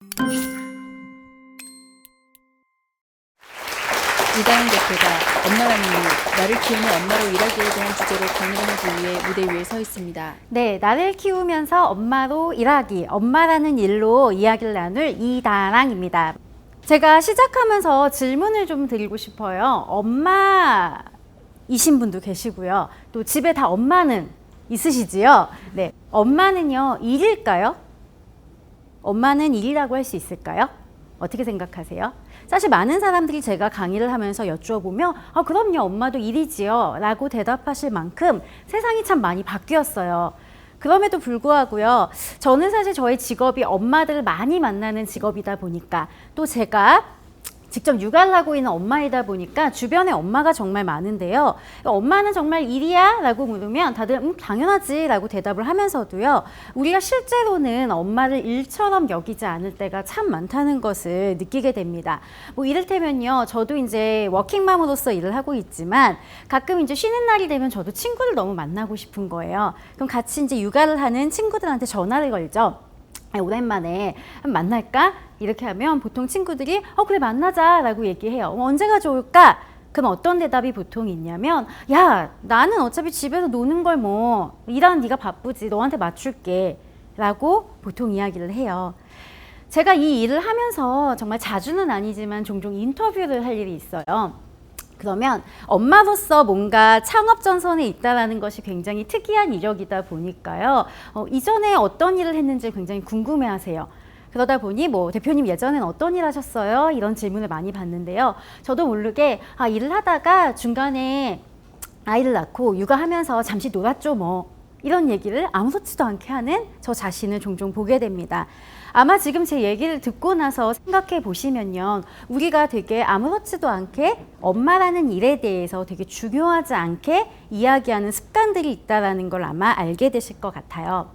이다은 대표가 엄마라는 이유, 나를 키우는 엄마로 일하기에 대한 주제로 강의를 하기 위해 무대 위에 서 있습니다. 네, 나를 키우면서 엄마로 일하기, 엄마라는 일로 이야기를 나눌 이다랑입니다. 제가 시작하면서 질문을 좀 드리고 싶어요. 엄마이신 분도 계시고요. 또 집에 다 엄마는 있으시지요? 네, 엄마는요, 일일까요? 엄마는 일이라고 할 수 있을까요? 어떻게 생각하세요? 사실 많은 사람들이 제가 강의를 하면서 여쭈어보면 그럼요, 엄마도 일이지요 라고 대답하실 만큼 세상이 참 많이 바뀌었어요. 그럼에도 불구하고요, 저는 사실 저의 직업이 엄마들을 많이 만나는 직업이다 보니까, 또 제가 직접 육아를 하고 있는 엄마이다 보니까 주변에 엄마가 정말 많은데요. 엄마는 정말 일이야? 라고 물으면 다들 당연하지 라고 대답을 하면서도요, 우리가 실제로는 엄마를 일처럼 여기지 않을 때가 참 많다는 것을 느끼게 됩니다. 뭐 이를테면요, 저도 이제 워킹맘으로서 일을 하고 있지만 가끔 이제 쉬는 날이 되면 저도 친구를 너무 만나고 싶은 거예요. 그럼 같이 이제 육아를 하는 친구들한테 전화를 걸죠. 오랜만에 한번 만날까? 이렇게 하면 보통 친구들이 그래 만나자 라고 얘기해요. 언제가 좋을까? 그럼 어떤 대답이 보통 있냐면, 야, 나는 어차피 집에서 노는 걸 뭐 일하는 네가 바쁘지, 너한테 맞출게 라고 보통 이야기를 해요. 제가 이 일을 하면서 정말 자주는 아니지만 종종 인터뷰를 할 일이 있어요. 그러면 엄마로서 뭔가 창업 전선에 있다라는 것이 굉장히 특이한 이력이다 보니까요. 이전에 어떤 일을 했는지 굉장히 궁금해하세요. 그러다 보니 대표님 예전엔 어떤 일 하셨어요? 이런 질문을 많이 받는데요. 저도 모르게 일을 하다가 중간에 아이를 낳고 육아하면서 잠시 놀았죠 이런 얘기를 아무렇지도 않게 하는 저 자신을 종종 보게 됩니다. 아마 지금 제 얘기를 듣고 나서 생각해 보시면요, 우리가 되게 아무렇지도 않게 엄마라는 일에 대해서 되게 중요하지 않게 이야기하는 습관들이 있다는 걸 아마 알게 되실 것 같아요.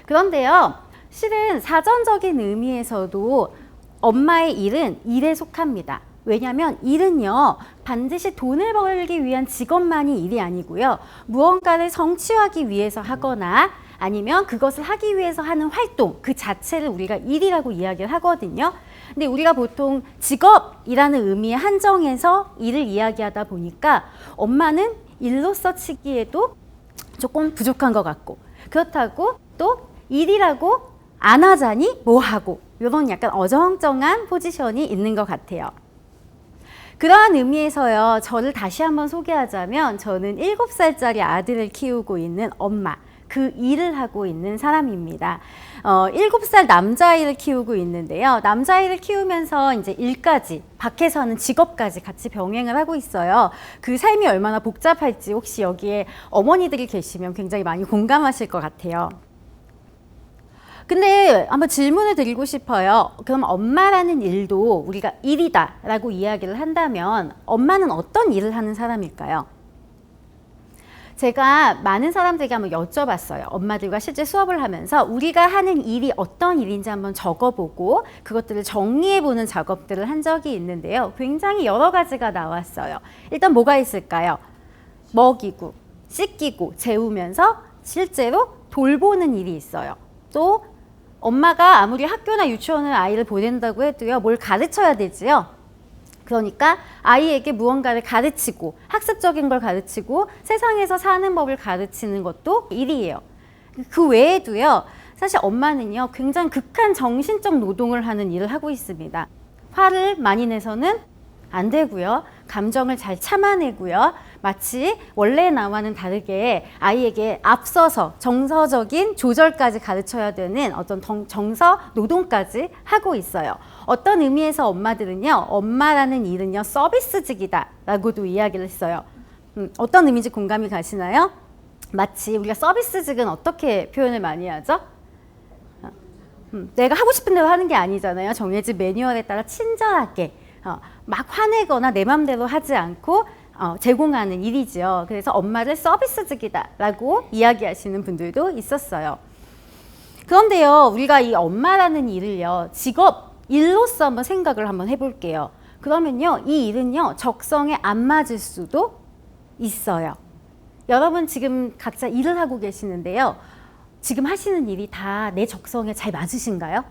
그런데요, 실은 사전적인 의미에서도 엄마의 일은 일에 속합니다. 왜냐하면 일은요, 반드시 돈을 벌기 위한 직업만이 일이 아니고요, 무언가를 성취하기 위해서 하거나 아니면 그것을 하기 위해서 하는 활동 그 자체를 우리가 일이라고 이야기를 하거든요. 근데 우리가 보통 직업이라는 의미에 한정해서 일을 이야기하다 보니까 엄마는 일로서 치기에도 조금 부족한 것 같고, 그렇다고 또 일이라고 안 하자니 뭐 하고, 이런 약간 어정쩡한 포지션이 있는 것 같아요. 그러한 의미에서요, 저를 다시 한번 소개하자면 저는 7살짜리 아들을 키우고 있는 엄마, 그 일을 하고 있는 사람입니다. 7살 남자아이를 키우고 있는데요. 남자아이를 키우면서 이제 일까지, 밖에서 하는 직업까지 같이 병행을 하고 있어요. 그 삶이 얼마나 복잡할지 혹시 여기에 어머니들이 계시면 굉장히 많이 공감하실 것 같아요. 근데 한번 질문을 드리고 싶어요. 그럼 엄마라는 일도 우리가 일이다 라고 이야기를 한다면 엄마는 어떤 일을 하는 사람일까요? 제가 많은 사람들에게 한번 여쭤봤어요. 엄마들과 실제 수업을 하면서 우리가 하는 일이 어떤 일인지 한번 적어보고 그것들을 정리해보는 작업들을 한 적이 있는데요. 굉장히 여러 가지가 나왔어요. 일단 뭐가 있을까요? 먹이고, 씻기고, 재우면서 실제로 돌보는 일이 있어요. 또 엄마가 아무리 학교나 유치원을 아이를 보낸다고 해도요, 뭘 가르쳐야 되지요. 그러니까 아이에게 무언가를 가르치고, 학습적인 걸 가르치고, 세상에서 사는 법을 가르치는 것도 일이에요. 그 외에도요, 사실 엄마는요, 굉장히 극한 정신적 노동을 하는 일을 하고 있습니다. 화를 많이 내서는 안 되고요. 감정을 잘 참아내고요. 마치 원래 나와는 다르게 아이에게 앞서서 정서적인 조절까지 가르쳐야 되는 어떤 정서 노동까지 하고 있어요. 어떤 의미에서 엄마들은요, 엄마라는 일은요, 서비스직이다 라고도 이야기를 했어요. 어떤 의미인지 공감이 가시나요? 마치 우리가 서비스직은 어떻게 표현을 많이 하죠? 내가 하고 싶은 대로 하는 게 아니잖아요. 정해진 매뉴얼에 따라 친절하게 막 화내거나 내 맘대로 하지 않고 제공하는 일이죠. 그래서 엄마를 서비스직이다 라고 이야기하시는 분들도 있었어요. 그런데요, 우리가 이 엄마라는 일을요, 직업, 일로서 한번 생각을 한번 해볼게요. 그러면요, 이 일은요, 적성에 안 맞을 수도 있어요. 여러분 지금 각자 일을 하고 계시는데요. 지금 하시는 일이 다 내 적성에 잘 맞으신가요?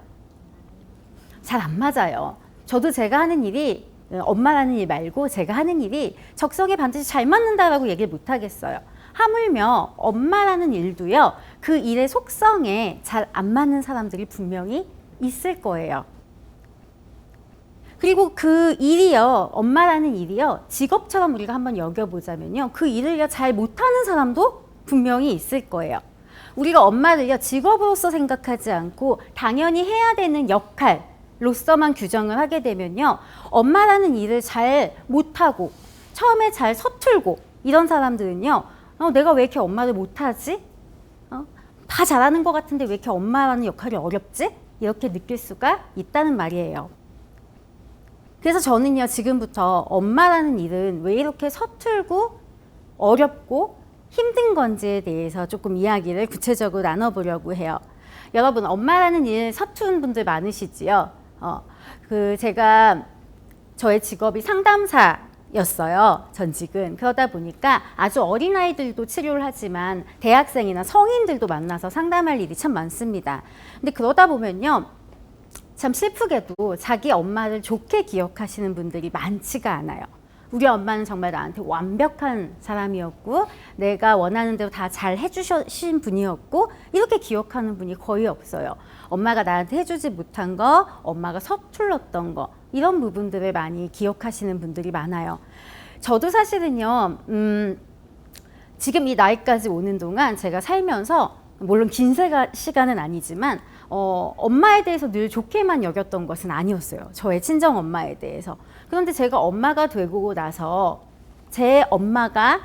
잘 안 맞아요. 저도 제가 하는 일이 엄마라는 일 말고 제가 하는 일이 적성에 반드시 잘 맞는다라고 얘기를 못 하겠어요. 하물며 엄마라는 일도요, 그 일의 속성에 잘 안 맞는 사람들이 분명히 있을 거예요. 그리고 그 일이요, 엄마라는 일이요, 직업처럼 우리가 한번 여겨보자면요, 그 일을 잘 못하는 사람도 분명히 있을 거예요. 우리가 엄마를요, 직업으로서 생각하지 않고 당연히 해야 되는 역할로서만 규정을 하게 되면요, 엄마라는 일을 잘 못하고 처음에 잘 서툴고 이런 사람들은요, 내가 왜 이렇게 엄마를 못하지? 다 잘하는 것 같은데 왜 이렇게 엄마라는 역할이 어렵지? 이렇게 느낄 수가 있다는 말이에요. 그래서 저는요, 지금부터 엄마라는 일은 왜 이렇게 서툴고 어렵고 힘든 건지에 대해서 조금 이야기를 구체적으로 나눠보려고 해요. 여러분, 엄마라는 일 서툰 분들 많으시지요? 제가 저의 직업이 상담사였어요, 전직은. 그러다 보니까 아주 어린아이들도 치료를 하지만 대학생이나 성인들도 만나서 상담할 일이 참 많습니다. 근데 그러다 보면요, 참 슬프게도 자기 엄마를 좋게 기억하시는 분들이 많지가 않아요. 우리 엄마는 정말 나한테 완벽한 사람이었고 내가 원하는 대로 다 잘 해주신 분이었고 이렇게 기억하는 분이 거의 없어요. 엄마가 나한테 해주지 못한 거, 엄마가 서툴렀던 거, 이런 부분들을 많이 기억하시는 분들이 많아요. 저도 사실은요, 지금 이 나이까지 오는 동안 제가 살면서 물론 긴 시간은 아니지만 엄마에 대해서 늘 좋게만 여겼던 것은 아니었어요. 저의 친정 엄마에 대해서. 그런데 제가 엄마가 되고 나서 제 엄마가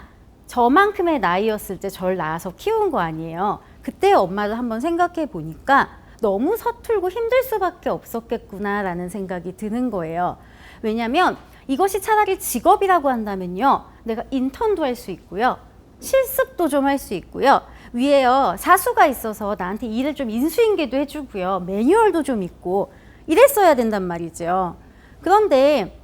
저만큼의 나이였을 때 저를 낳아서 키운 거 아니에요. 그때 엄마를 한번 생각해 보니까 너무 서툴고 힘들 수밖에 없었겠구나라는 생각이 드는 거예요. 왜냐하면 이것이 차라리 직업이라고 한다면요, 내가 인턴도 할 수 있고요, 실습도 좀 할 수 있고요, 위에요 사수가 있어서 나한테 일을 좀 인수인계도 해주고요, 매뉴얼도 좀 있고 이랬어야 된단 말이죠. 그런데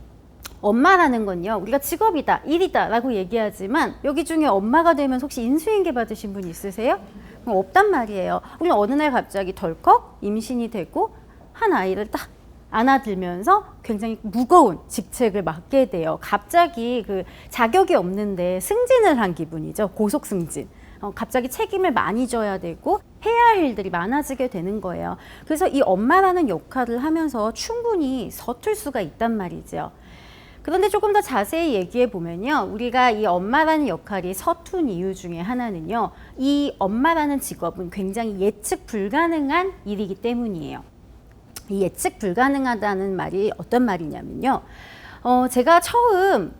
엄마라는 건요, 우리가 직업이다, 일이다 라고 얘기하지만 여기 중에 엄마가 되면 혹시 인수인계 받으신 분 있으세요? 없단 말이에요. 우리 어느 날 갑자기 덜컥 임신이 되고 한 아이를 딱 안아들면서 굉장히 무거운 직책을 맡게 돼요. 갑자기 그 자격이 없는데 승진을 한 기분이죠. 고속 승진. 갑자기 책임을 많이 져야 되고 해야 할 일들이 많아지게 되는 거예요. 그래서 이 엄마라는 역할을 하면서 충분히 서툴 수가 있단 말이죠. 그런데 조금 더 자세히 얘기해 보면요, 우리가 이 엄마라는 역할이 서툰 이유 중에 하나는요, 이 엄마라는 직업은 굉장히 예측 불가능한 일이기 때문이에요. 이 예측 불가능하다는 말이 어떤 말이냐면요, 제가 처음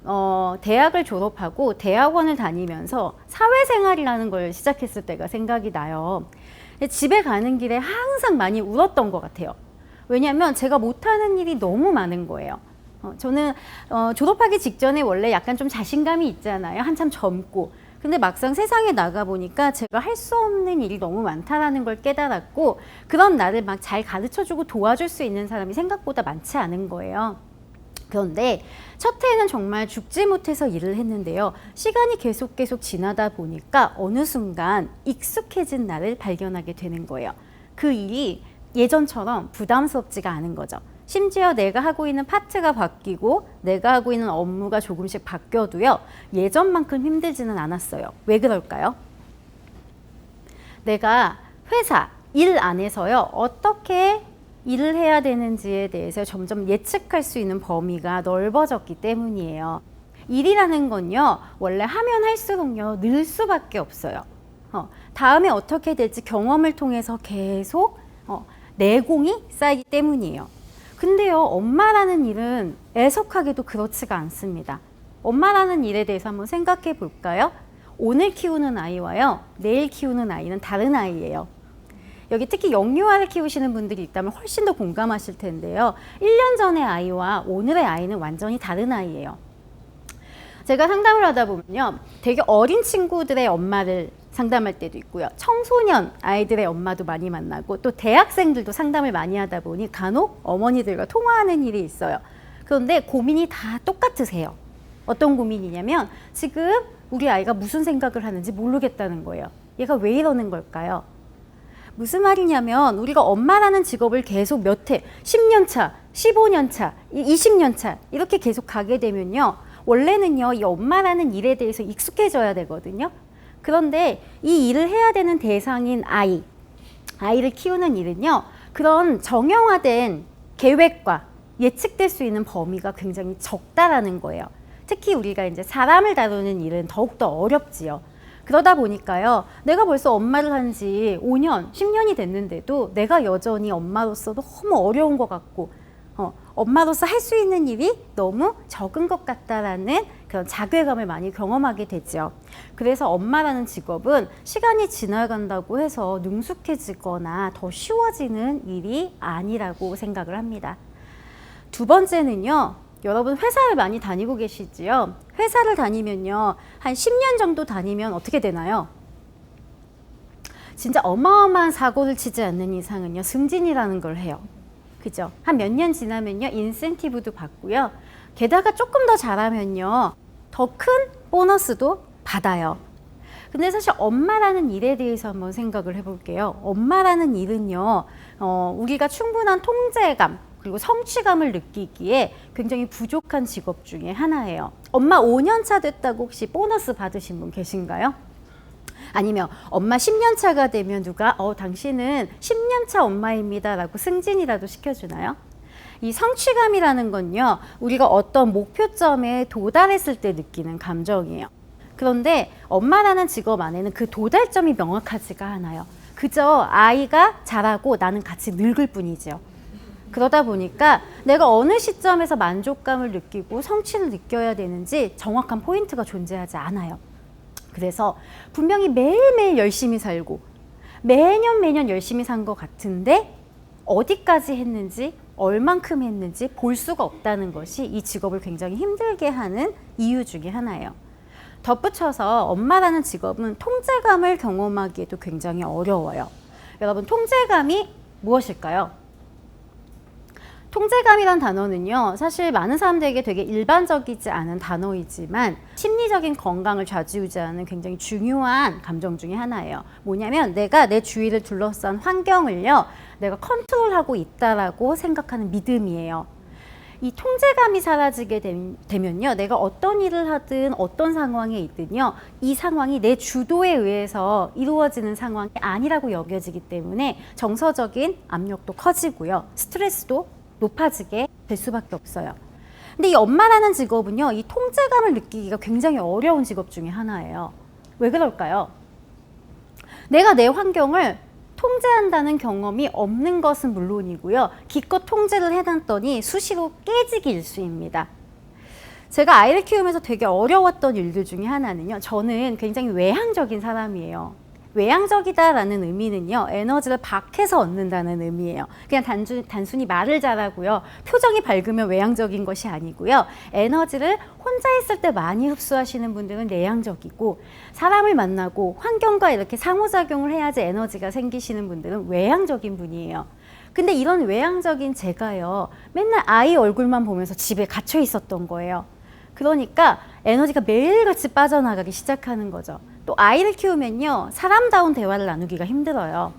대학을 졸업하고 대학원을 다니면서 사회생활이라는 걸 시작했을 때가 생각이 나요. 집에 가는 길에 항상 많이 울었던 것 같아요. 왜냐하면 제가 못하는 일이 너무 많은 거예요. 저는 졸업하기 직전에 원래 약간 좀 자신감이 있잖아요. 한참 젊고. 근데 막상 세상에 나가보니까 제가 할 수 없는 일이 너무 많다라는 걸 깨달았고, 그런 나를 막 잘 가르쳐주고 도와줄 수 있는 사람이 생각보다 많지 않은 거예요. 그런데 첫 해에는 정말 죽지 못해서 일을 했는데요, 시간이 계속 지나다 보니까 어느 순간 익숙해진 나를 발견하게 되는 거예요. 그 일이 예전처럼 부담스럽지가 않은 거죠. 심지어 내가 하고 있는 파트가 바뀌고 내가 하고 있는 업무가 조금씩 바뀌어도요, 예전만큼 힘들지는 않았어요. 왜 그럴까요? 내가 회사, 일 안에서요, 어떻게 일을 해야 되는지에 대해서 점점 예측할 수 있는 범위가 넓어졌기 때문이에요. 일이라는 건요, 원래 하면 할수록요, 늘 수밖에 없어요. 다음에 어떻게 될지 경험을 통해서 계속 내공이 쌓이기 때문이에요. 근데요, 엄마라는 일은 애석하게도 그렇지가 않습니다. 엄마라는 일에 대해서 한번 생각해 볼까요? 오늘 키우는 아이와요, 내일 키우는 아이는 다른 아이예요. 여기 특히 영유아를 키우시는 분들이 있다면 훨씬 더 공감하실 텐데요. 1년 전의 아이와 오늘의 아이는 완전히 다른 아이예요. 제가 상담을 하다 보면요, 되게 어린 친구들의 엄마를 상담할 때도 있고요, 청소년 아이들의 엄마도 많이 만나고 또 대학생들도 상담을 많이 하다 보니 간혹 어머니들과 통화하는 일이 있어요. 그런데 고민이 다 똑같으세요. 어떤 고민이냐면 지금 우리 아이가 무슨 생각을 하는지 모르겠다는 거예요. 얘가 왜 이러는 걸까요? 무슨 말이냐면 우리가 엄마라는 직업을 계속 몇 해, 10년 차, 15년 차, 20년 차 이렇게 계속 가게 되면요. 원래는요, 이 엄마라는 일에 대해서 익숙해져야 되거든요. 그런데 이 일을 해야 되는 대상인 아이를 키우는 일은요, 그런 정형화된 계획과 예측될 수 있는 범위가 굉장히 적다라는 거예요. 특히 우리가 이제 사람을 다루는 일은 더욱더 어렵지요. 그러다 보니까요, 내가 벌써 엄마를 한 지 5년, 10년이 됐는데도 내가 여전히 엄마로서 너무 어려운 것 같고, 엄마로서 할 수 있는 일이 너무 적은 것 같다라는 그런 자괴감을 많이 경험하게 되죠. 그래서 엄마라는 직업은 시간이 지나간다고 해서 능숙해지거나 더 쉬워지는 일이 아니라고 생각을 합니다. 두 번째는요, 여러분 회사를 많이 다니고 계시지요? 회사를 다니면요, 한 10년 정도 다니면 어떻게 되나요? 진짜 어마어마한 사고를 치지 않는 이상은요, 승진이라는 걸 해요. 그죠? 한 몇 년 지나면요, 인센티브도 받고요. 게다가 조금 더 잘하면요, 더 큰 보너스도 받아요. 근데 사실 엄마라는 일에 대해서 한번 생각을 해볼게요. 엄마라는 일은요, 우리가 충분한 통제감, 그리고 성취감을 느끼기에 굉장히 부족한 직업 중에 하나예요. 엄마 5년 차 됐다고 혹시 보너스 받으신 분 계신가요? 아니면 엄마 10년 차가 되면 누가 당신은 10년 차 엄마입니다 라고 승진이라도 시켜주나요? 이 성취감이라는 건요, 우리가 어떤 목표점에 도달했을 때 느끼는 감정이에요. 그런데 엄마라는 직업 안에는 그 도달점이 명확하지가 않아요. 그저 아이가 자라고 나는 같이 늙을 뿐이죠. 그러다 보니까 내가 어느 시점에서 만족감을 느끼고 성취를 느껴야 되는지 정확한 포인트가 존재하지 않아요. 그래서 분명히 매일매일 열심히 살고 매년 열심히 산 것 같은데 어디까지 했는지 얼만큼 했는지 볼 수가 없다는 것이 이 직업을 굉장히 힘들게 하는 이유 중에 하나예요. 덧붙여서 엄마라는 직업은 통제감을 경험하기에도 굉장히 어려워요. 여러분, 통제감이 무엇일까요? 통제감이란 단어는요, 사실 많은 사람들에게 되게 일반적이지 않은 단어이지만 심리적인 건강을 좌지우지하는 굉장히 중요한 감정 중에 하나예요. 뭐냐면 내가 내 주위를 둘러싼 환경을요, 내가 컨트롤하고 있다라고 생각하는 믿음이에요. 이 통제감이 사라지게 되면요, 내가 어떤 일을 하든 어떤 상황에 있든요, 이 상황이 내 주도에 의해서 이루어지는 상황이 아니라고 여겨지기 때문에 정서적인 압력도 커지고요, 스트레스도 높아지게 될 수밖에 없어요. 근데 이 엄마라는 직업은요, 이 통제감을 느끼기가 굉장히 어려운 직업 중에 하나예요. 왜 그럴까요? 내가 내 환경을 통제한다는 경험이 없는 것은 물론이고요, 기껏 통제를 해놨더니 수시로 깨지기 일쑤입니다. 제가 아이를 키우면서 되게 어려웠던 일들 중에 하나는요, 저는 굉장히 외향적인 사람이에요. 외향적이다라는 의미는요, 에너지를 밖에서 얻는다는 의미예요. 그냥 단순히 말을 잘하고요, 표정이 밝으면 외향적인 것이 아니고요, 에너지를 혼자 있을 때 많이 흡수하시는 분들은 내향적이고, 사람을 만나고 환경과 이렇게 상호작용을 해야지 에너지가 생기시는 분들은 외향적인 분이에요. 근데 이런 외향적인 제가요, 맨날 아이 얼굴만 보면서 집에 갇혀 있었던 거예요. 그러니까 에너지가 매일같이 빠져나가기 시작하는 거죠. 또 아이를 키우면요, 사람다운 대화를 나누기가 힘들어요.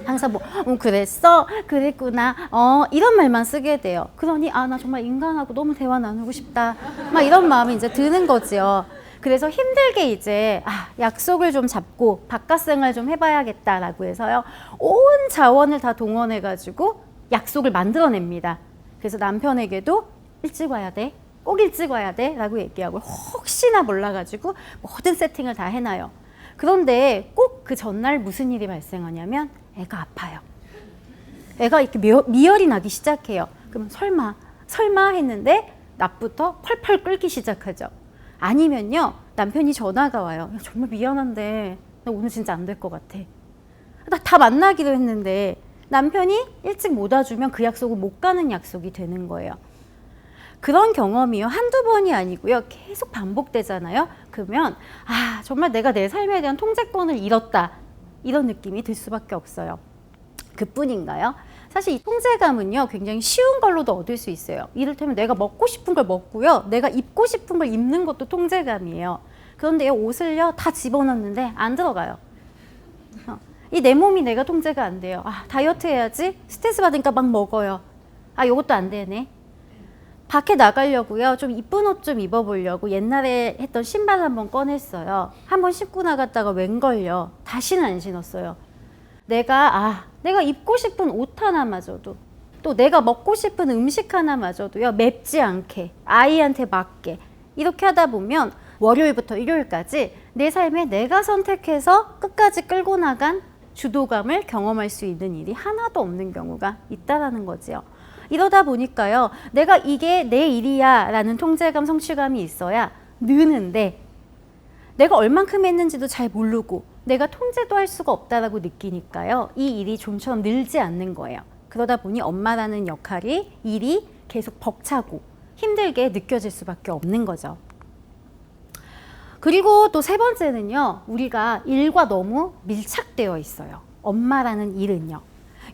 항상 그랬어? 그랬구나. 이런 말만 쓰게 돼요. 그러니 나 정말 인간하고 너무 대화 나누고 싶다. 막 이런 마음이 이제 드는 거지요. 그래서 힘들게 이제 약속을 좀 잡고 바깥 생활 좀 해봐야겠다라고 해서요, 온 자원을 다 동원해가지고 약속을 만들어냅니다. 그래서 남편에게도 일찍 와야 돼. 꼭 일찍 와야 돼 라고 얘기하고, 혹시나 몰라가지고 모든 세팅을 다 해놔요. 그런데 꼭 그 전날 무슨 일이 발생하냐면 애가 아파요. 애가 이렇게 미열이 나기 시작해요. 그럼 설마 했는데 낮부터 펄펄 끓기 시작하죠. 아니면요, 남편이 전화가 와요. 야, 정말 미안한데 나 오늘 진짜 안 될 것 같아. 나 다 만나기로 했는데 남편이 일찍 못 와주면 그 약속을 못 가는 약속이 되는 거예요. 그런 경험이요, 한두 번이 아니고요, 계속 반복되잖아요. 그러면 정말 내가 내 삶에 대한 통제권을 잃었다, 이런 느낌이 들 수밖에 없어요. 그뿐인가요? 사실 이 통제감은요, 굉장히 쉬운 걸로도 얻을 수 있어요. 이를테면 내가 먹고 싶은 걸 먹고요, 내가 입고 싶은 걸 입는 것도 통제감이에요. 그런데 옷을요 다 집어넣는데 안 들어가요. 이 내 몸이 내가 통제가 안 돼요. 아, 다이어트 해야지. 스트레스 받으니까 막 먹어요. 아, 요것도 안 되네. 밖에 나가려고요. 좀 이쁜 옷 좀 입어보려고 옛날에 했던 신발 한번 꺼냈어요. 한번 신고 나갔다가 웬걸요. 다시는 안 신었어요. 내가 입고 싶은 옷 하나마저도, 또 내가 먹고 싶은 음식 하나마저도요, 맵지 않게, 아이한테 맞게 이렇게 하다 보면 월요일부터 일요일까지 내 삶에 내가 선택해서 끝까지 끌고 나간 주도감을 경험할 수 있는 일이 하나도 없는 경우가 있다라는 거지요. 이러다 보니까요, 내가 이게 내 일이야 라는 통제감, 성취감이 있어야 느는데, 내가 얼만큼 했는지도 잘 모르고 내가 통제도 할 수가 없다라고 느끼니까요, 이 일이 좀처럼 늘지 않는 거예요. 그러다 보니 엄마라는 역할이, 일이 계속 벅차고 힘들게 느껴질 수밖에 없는 거죠. 그리고 또 세 번째는요, 우리가 일과 너무 밀착되어 있어요. 엄마라는 일은요.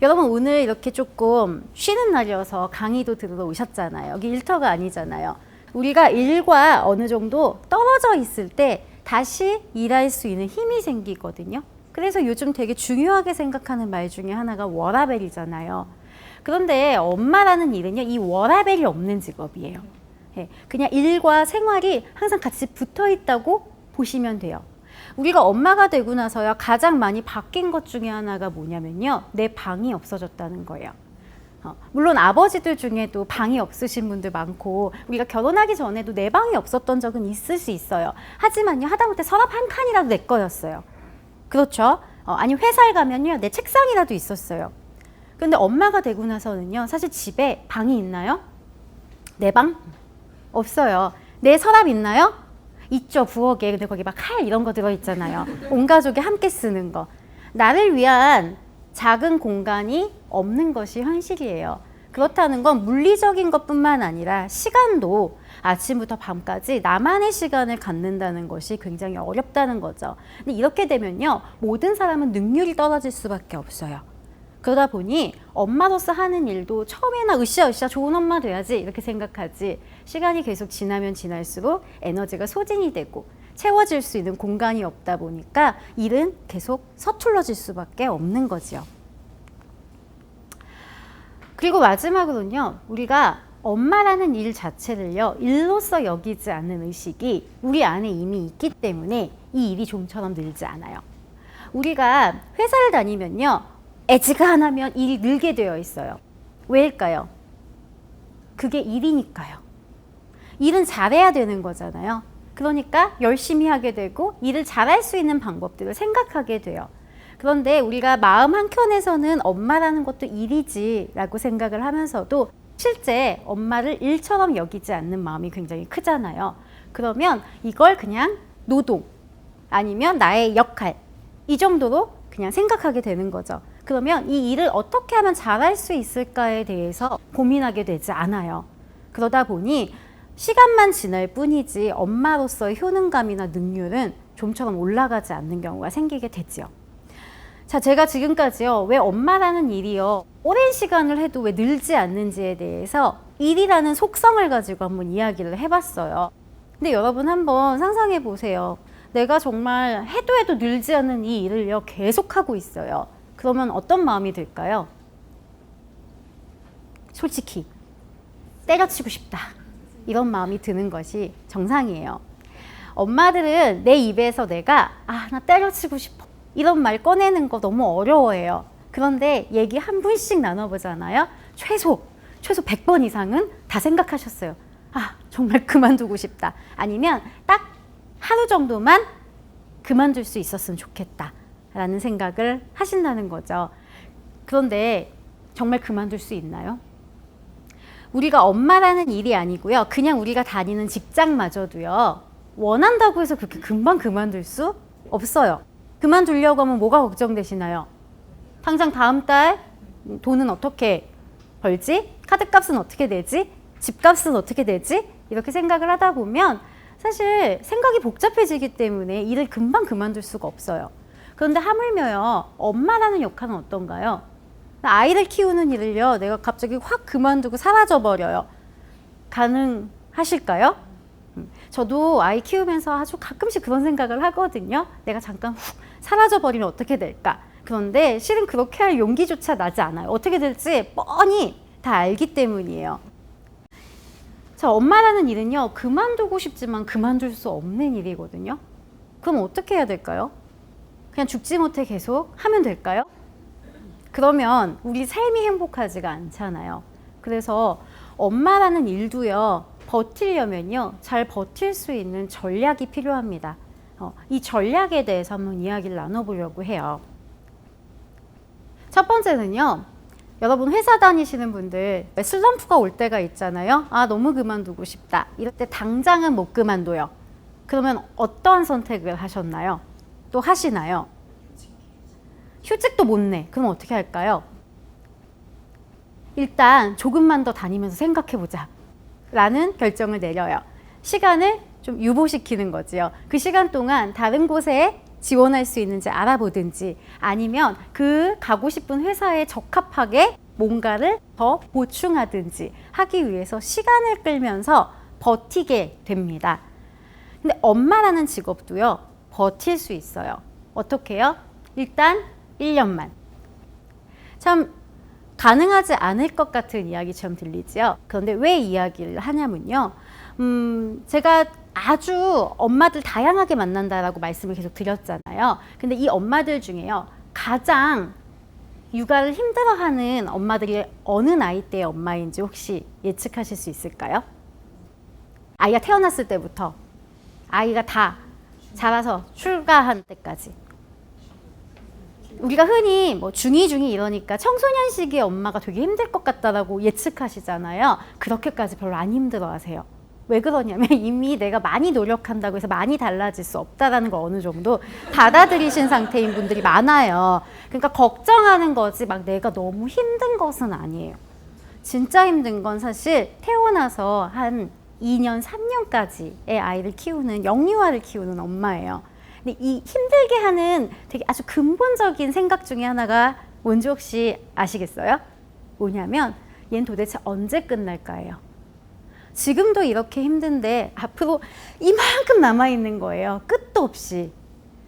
여러분, 오늘 이렇게 조금 쉬는 날이어서 강의도 들으러 오셨잖아요. 여기 일터가 아니잖아요. 우리가 일과 어느 정도 떨어져 있을 때 다시 일할 수 있는 힘이 생기거든요. 그래서 요즘 되게 중요하게 생각하는 말 중에 하나가 워라밸이잖아요. 그런데 엄마라는 일은요, 이 워라밸이 없는 직업이에요. 그냥 일과 생활이 항상 같이 붙어 있다고 보시면 돼요. 우리가 엄마가 되고 나서요, 가장 많이 바뀐 것 중에 하나가 뭐냐면요, 내 방이 없어졌다는 거예요. 물론 아버지들 중에도 방이 없으신 분들 많고, 우리가 결혼하기 전에도 내 방이 없었던 적은 있을 수 있어요. 하지만요, 하다못해 서랍 한 칸이라도 내 거였어요. 그렇죠? 아니, 회사에 가면요, 내 책상이라도 있었어요. 근데 엄마가 되고 나서는요, 사실 집에 방이 있나요? 내 방? 없어요. 내 서랍 있나요? 있죠, 부엌에. 근데 거기 막 칼 이런 거 들어있잖아요. 온 가족이 함께 쓰는 거. 나를 위한 작은 공간이 없는 것이 현실이에요. 그렇다는 건 물리적인 것뿐만 아니라 시간도 아침부터 밤까지 나만의 시간을 갖는다는 것이 굉장히 어렵다는 거죠. 근데 이렇게 되면요, 모든 사람은 능률이 떨어질 수밖에 없어요. 그러다 보니 엄마로서 하는 일도 처음에는 으쌰으쌰 좋은 엄마 돼야지 이렇게 생각하지, 시간이 계속 지나면 지날수록 에너지가 소진이 되고 채워질 수 있는 공간이 없다 보니까 일은 계속 서툴러질 수밖에 없는 거지요. 그리고 마지막으로는요, 우리가 엄마라는 일 자체를요, 일로서 여기지 않는 의식이 우리 안에 이미 있기 때문에 이 일이 좀처럼 늘지 않아요. 우리가 회사를 다니면요, 애지가 하나면 일이 늘게 되어 있어요. 왜일까요? 그게 일이니까요. 일은 잘해야 되는 거잖아요. 그러니까 열심히 하게 되고 일을 잘할 수 있는 방법들을 생각하게 돼요. 그런데 우리가 마음 한켠에서는 엄마라는 것도 일이지라고 생각을 하면서도 실제 엄마를 일처럼 여기지 않는 마음이 굉장히 크잖아요. 그러면 이걸 그냥 노동 아니면 나의 역할, 이 정도로 그냥 생각하게 되는 거죠. 그러면 이 일을 어떻게 하면 잘할 수 있을까에 대해서 고민하게 되지 않아요. 그러다 보니 시간만 지날 뿐이지 엄마로서의 효능감이나 능률은 좀처럼 올라가지 않는 경우가 생기게 되죠. 자, 제가 지금까지요, 왜 엄마라는 일이요, 오랜 시간을 해도 왜 늘지 않는지에 대해서 일이라는 속성을 가지고 한번 이야기를 해봤어요. 근데 여러분 한번 상상해 보세요. 내가 정말 해도 늘지 않는 이 일을요, 계속하고 있어요. 그러면 어떤 마음이 들까요? 솔직히 때려치고 싶다, 이런 마음이 드는 것이 정상이에요. 엄마들은 내 입에서 내가 나 때려치고 싶어, 이런 말 꺼내는 거 너무 어려워해요. 그런데 얘기 한 분씩 나눠보잖아요. 최소 100번 이상은 다 생각하셨어요. 정말 그만두고 싶다. 아니면 딱 하루 정도만 그만둘 수 있었으면 좋겠다 라는 생각을 하신다는 거죠. 그런데 정말 그만둘 수 있나요? 우리가 엄마라는 일이 아니고요, 그냥 우리가 다니는 직장마저도요, 원한다고 해서 그렇게 금방 그만둘 수 없어요. 그만두려고 하면 뭐가 걱정되시나요? 당장 다음 달 돈은 어떻게 벌지? 카드값은 어떻게 내지? 집값은 어떻게 되지? 이렇게 생각을 하다 보면 사실 생각이 복잡해지기 때문에 일을 금방 그만둘 수가 없어요. 그런데 하물며요, 엄마라는 역할은 어떤가요? 아이를 키우는 일을요, 내가 갑자기 확 그만두고 사라져버려요. 가능하실까요? 저도 아이 키우면서 아주 가끔씩 그런 생각을 하거든요. 내가 잠깐 훅 사라져버리면 어떻게 될까? 그런데 실은 그렇게 할 용기조차 나지 않아요. 어떻게 될지 뻔히 다 알기 때문이에요. 자, 엄마라는 일은요, 그만두고 싶지만 그만둘 수 없는 일이거든요. 그럼 어떻게 해야 될까요? 그냥 죽지 못해 계속 하면 될까요? 그러면 우리 삶이 행복하지가 않잖아요. 그래서 엄마라는 일도요, 버티려면요, 잘 버틸 수 있는 전략이 필요합니다. 이 전략에 대해서 한번 이야기를 나눠보려고 해요. 첫 번째는요, 여러분 회사 다니시는 분들 슬럼프가 올 때가 있잖아요. 아, 너무 그만두고 싶다. 이럴 때 당장은 못 그만둬요. 그러면 어떤 선택을 하셨나요? 또 하시나요? 휴직도 못 내. 그럼 어떻게 할까요? 일단 조금만 더 다니면서 생각해보자 라는 결정을 내려요. 시간을 좀 유보시키는 거지요. 그 시간 동안 다른 곳에 지원할 수 있는지 알아보든지 아니면 그 가고 싶은 회사에 적합하게 뭔가를 더 보충하든지 하기 위해서 시간을 끌면서 버티게 됩니다. 근데 엄마라는 직업도요, 버틸 수 있어요. 어떻게요? 일단 1년만. 참 가능하지 않을 것 같은 이야기처럼 들리지요. 그런데 왜 이야기를 하냐면요. 제가 아주 엄마들 다양하게 만난다라고 말씀을 계속 드렸잖아요. 근데 이 엄마들 중에요, 가장 육아를 힘들어하는 엄마들이 어느 나이대의 엄마인지 혹시 예측하실 수 있을까요? 아이가 태어났을 때부터 아이가 다 자라서 출가한 때까지. 우리가 흔히 뭐 중2 이러니까 청소년 시기의 엄마가 되게 힘들 것 같다라고 예측하시잖아요. 그렇게까지 별로 안 힘들어 하세요. 왜 그러냐면 이미 내가 많이 노력한다고 해서 많이 달라질 수 없다라는 걸 어느 정도 받아들이신 상태인 분들이 많아요. 그러니까 걱정하는 거지 막 내가 너무 힘든 것은 아니에요. 진짜 힘든 건 사실 태어나서 한 2년, 3년까지의 아이를 키우는, 영유아를 키우는 엄마예요. 근데 이 힘들게 하는 되게 아주 근본적인 생각 중에 하나가 뭔지 혹시 아시겠어요? 뭐냐면 얘는 도대체 언제 끝날까예요. 지금도 이렇게 힘든데 앞으로 이만큼 남아있는 거예요. 끝도 없이.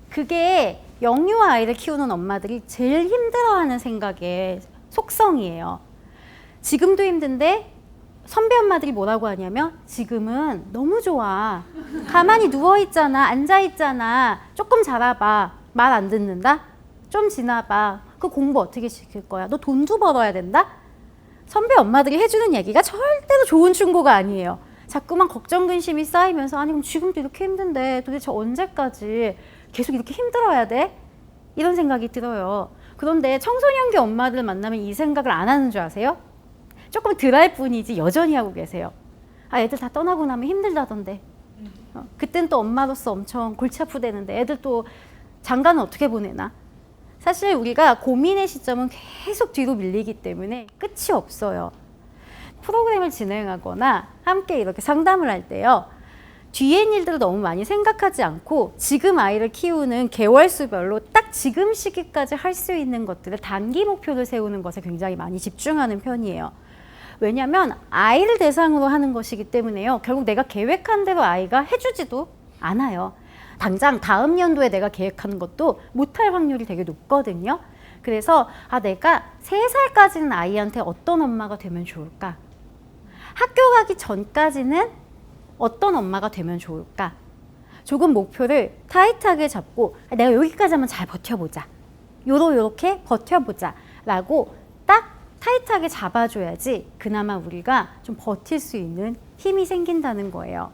그게 영유아 아이를 키우는 엄마들이 제일 힘들어하는 생각의 속성이에요. 지금도 힘든데 선배 엄마들이 뭐라고 하냐면 지금은 너무 좋아. 가만히 누워있잖아. 앉아있잖아. 조금 자라봐. 말 안 듣는다? 좀 지나봐. 그 공부 어떻게 시킬 거야? 너 돈도 벌어야 된다? 선배 엄마들이 해주는 얘기가 절대로 좋은 충고가 아니에요. 자꾸만 걱정 근심이 쌓이면서 아니 그럼 지금도 이렇게 힘든데 도대체 언제까지 계속 이렇게 힘들어야 돼? 이런 생각이 들어요. 그런데 청소년기 엄마들 만나면 이 생각을 안 하는 줄 아세요? 조금 덜 할 뿐이지 여전히 하고 계세요. 아, 애들 다 떠나고 나면 힘들다던데. 그땐 또 엄마로서 엄청 골치 아프대는데 애들 또 장가는 어떻게 보내나? 사실 우리가 고민의 시점은 계속 뒤로 밀리기 때문에 끝이 없어요. 프로그램을 진행하거나 함께 이렇게 상담을 할 때요. 뒤엔 일들을 너무 많이 생각하지 않고 지금 아이를 키우는 개월수별로 딱 지금 시기까지 할 수 있는 것들을 단기 목표를 세우는 것에 굉장히 많이 집중하는 편이에요. 왜냐하면 아이를 대상으로 하는 것이기 때문에요. 결국 내가 계획한 대로 아이가 해주지도 않아요. 당장 다음 연도에 내가 계획하는 것도 못할 확률이 되게 높거든요. 그래서 내가 3살까지는 아이한테 어떤 엄마가 되면 좋을까? 학교 가기 전까지는 어떤 엄마가 되면 좋을까? 조금 목표를 타이트하게 잡고 내가 여기까지 한번 잘 버텨보자. 요렇게 버텨보자 라고 딱 타이트하게 잡아줘야지 그나마 우리가 좀 버틸 수 있는 힘이 생긴다는 거예요.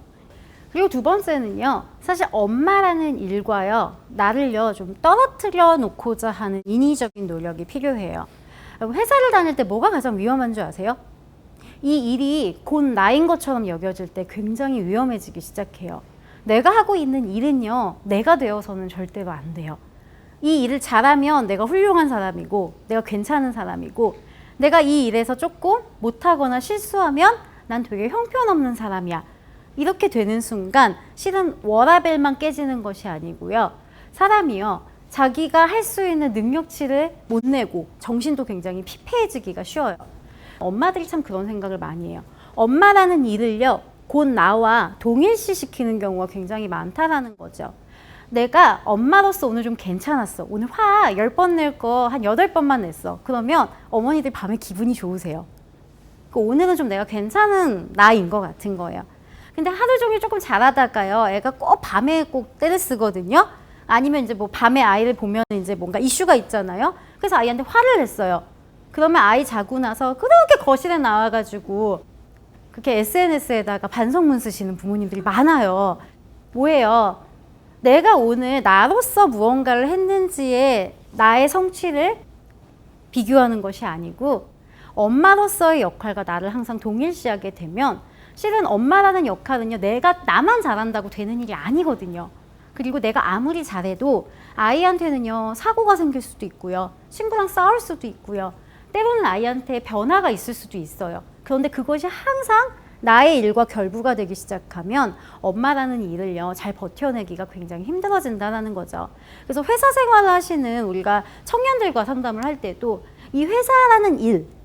그리고 두 번째는요, 사실 엄마라는 일과요, 나를요 좀 떨어뜨려 놓고자 하는 인위적인 노력이 필요해요. 회사를 다닐 때 뭐가 가장 위험한 줄 아세요? 이 일이 곧 나인 것처럼 여겨질 때 굉장히 위험해지기 시작해요. 내가 하고 있는 일은요, 내가 되어서는 절대로 안 돼요. 이 일을 잘하면 내가 훌륭한 사람이고 내가 괜찮은 사람이고 내가 이 일에서 조금 못하거나 실수하면 난 되게 형편없는 사람이야. 이렇게 되는 순간 실은 워라밸만 깨지는 것이 아니고요. 사람이요. 자기가 할 수 있는 능력치를 못 내고 정신도 굉장히 피폐해지기가 쉬워요. 엄마들이 참 그런 생각을 많이 해요. 엄마라는 일을요. 곧 나와 동일시시키는 경우가 굉장히 많다라는 거죠. 내가 엄마로서 오늘 좀 괜찮았어. 오늘 화 10번 낼 거 한 8번만 냈어. 그러면 어머니들 밤에 기분이 좋으세요. 오늘은 좀 내가 괜찮은 나이인 것 같은 거예요. 근데 하루 종일 조금 잘하다가요, 애가 꼭 밤에 꼭 떼를 쓰거든요. 아니면 이제 뭐 밤에 아이를 보면 이제 뭔가 이슈가 있잖아요. 그래서 아이한테 화를 냈어요. 그러면 아이 자고 나서 그렇게 거실에 나와가지고 그렇게 SNS에다가 반성문 쓰시는 부모님들이 많아요. 뭐예요? 내가 오늘 나로서 무언가를 했는지에 나의 성취를 비교하는 것이 아니고 엄마로서의 역할과 나를 항상 동일시하게 되면 실은 엄마라는 역할은요, 내가 나만 잘한다고 되는 일이 아니거든요. 그리고 내가 아무리 잘해도 아이한테는요, 사고가 생길 수도 있고요, 친구랑 싸울 수도 있고요, 때로는 아이한테 변화가 있을 수도 있어요. 그런데 그것이 항상 나의 일과 결부가 되기 시작하면 엄마라는 일을요, 잘 버텨내기가 굉장히 힘들어진다는 거죠. 그래서 회사 생활을 하시는 우리가 청년들과 상담을 할 때도 이 회사라는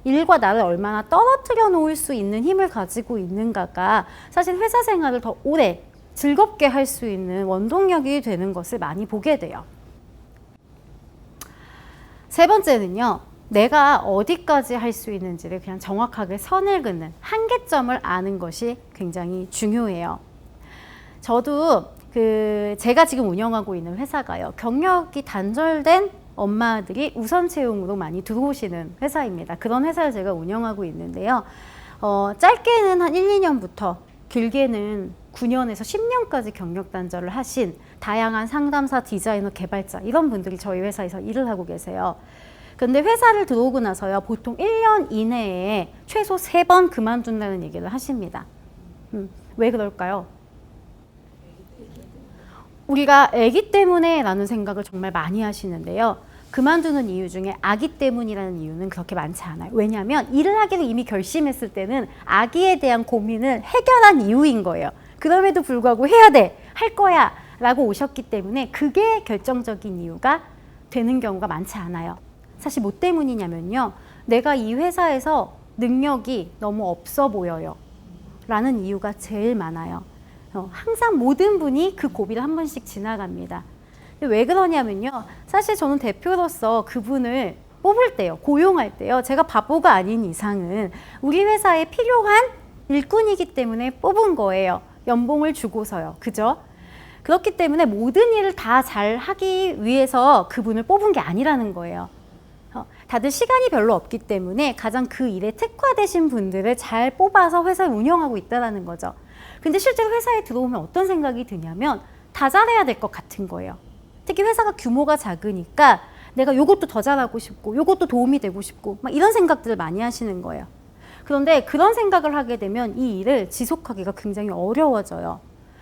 일과 나를 얼마나 떨어뜨려 놓을 수 있는 힘을 가지고 있는가가 사실 회사 생활을 더 오래 즐겁게 할 수 있는 원동력이 되는 것을 많이 보게 돼요. 세 번째는요, 내가 어디까지 할 수 있는지를 그냥 정확하게 선을 긋는 한계점을 아는 것이 굉장히 중요해요. 저도 제가 지금 운영하고 있는 회사가요, 경력이 단절된 엄마들이 우선 채용으로 많이 들어오시는 회사입니다. 그런 회사를 제가 운영하고 있는데요. 짧게는 한 1, 2년부터 길게는 9년에서 10년까지 경력 단절을 하신 다양한 상담사, 디자이너, 개발자 이런 분들이 저희 회사에서 일을 하고 계세요. 근데 회사를 들어오고 나서요, 보통 1년 이내에 최소 3번 그만둔다는 얘기를 하십니다. 왜 그럴까요? 우리가 아기 때문에 라는 생각을 정말 많이 하시는데요. 그만두는 이유 중에 아기 때문이라는 이유는 그렇게 많지 않아요. 왜냐하면 일을 하기로 이미 결심했을 때는 아기에 대한 고민을 해결한 이유인 거예요. 그럼에도 불구하고 해야 돼, 할 거야 라고 오셨기 때문에 그게 결정적인 이유가 되는 경우가 많지 않아요. 사실 뭐 때문이냐면요, 내가 이 회사에서 능력이 너무 없어 보여요 라는 이유가 제일 많아요. 항상 모든 분이 그 고비를 한 번씩 지나갑니다. 왜 그러냐면요, 사실 저는 대표로서 그분을 뽑을 때요, 고용할 때요, 제가 바보가 아닌 이상은 우리 회사에 필요한 일꾼이기 때문에 뽑은 거예요. 연봉을 주고서요. 그죠? 그렇기 때문에 모든 일을 다 잘 하기 위해서 그분을 뽑은 게 아니라는 거예요. 다들 시간이 별로 없기 때문에 가장 그 일에 특화되신 분들을 잘 뽑아서 회사를 운영하고 있다는 거죠. 근데 실제로 회사에 들어오면 어떤 생각이 드냐면 다 잘해야 될 것 같은 거예요. 특히 회사가 규모가 작으니까 내가 요것도 더 잘하고 싶고 요것도 도움이 되고 싶고 막 이런 생각들을 많이 하시는 거예요. 그런데 그런 생각을 하게 되면 이 일을 지속하기가 굉장히 어려워져요.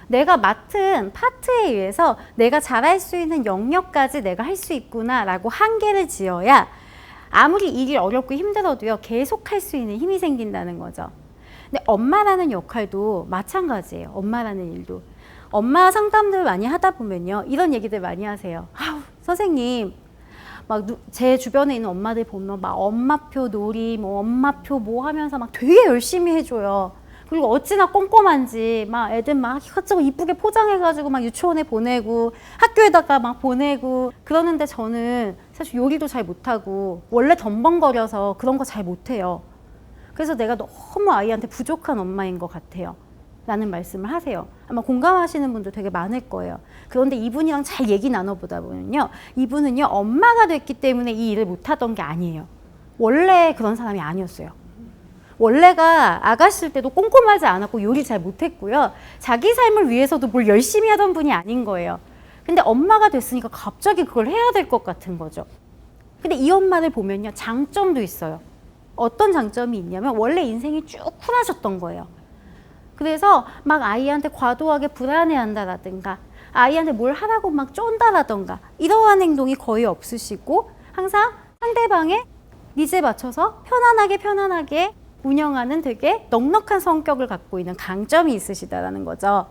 내가 맡은 파트에 의해서 내가 잘할 수 있는 영역까지 내가 할 수 있구나 라고 한계를 지어야 아무리 일이 어렵고 힘들어도요, 계속 할 수 있는 힘이 생긴다는 거죠. 근데 엄마라는 역할도 마찬가지예요. 엄마라는 일도. 엄마 상담들 많이 하다 보면요, 이런 얘기들 많이 하세요. 아우, 선생님, 막 제 주변에 있는 엄마들 보면 막 엄마표 놀이, 뭐 엄마표 뭐 하면서 막 되게 열심히 해줘요. 그리고 어찌나 꼼꼼한지 막 애들 막 이것저것 이쁘게 포장해가지고 막 유치원에 보내고 학교에다가 막 보내고 그러는데 저는 사실 요리도 잘 못하고 원래 덤벙거려서 그런 거 잘 못해요. 그래서 내가 너무 아이한테 부족한 엄마인 것 같아요 라는 말씀을 하세요. 아마 공감하시는 분도 되게 많을 거예요. 그런데 이분이랑 잘 얘기 나눠보다 보면요, 이분은요, 엄마가 됐기 때문에 이 일을 못하던 게 아니에요. 원래 그런 사람이 아니었어요. 원래가 아가씨일 때도 꼼꼼하지 않았고 요리 잘 못했고요, 자기 삶을 위해서도 뭘 열심히 하던 분이 아닌 거예요. 근데 엄마가 됐으니까 갑자기 그걸 해야 될 것 같은 거죠. 근데 이 엄마를 보면요, 장점도 있어요. 어떤 장점이 있냐면 원래 인생이 쭉 쿨하셨던 거예요. 그래서 막 아이한테 과도하게 불안해한다라든가 아이한테 뭘 하라고 막 쫀다라든가 이러한 행동이 거의 없으시고 항상 상대방의 니즈에 맞춰서 편안하게 운영하는 되게 넉넉한 성격을 갖고 있는 강점이 있으시다라는 거죠.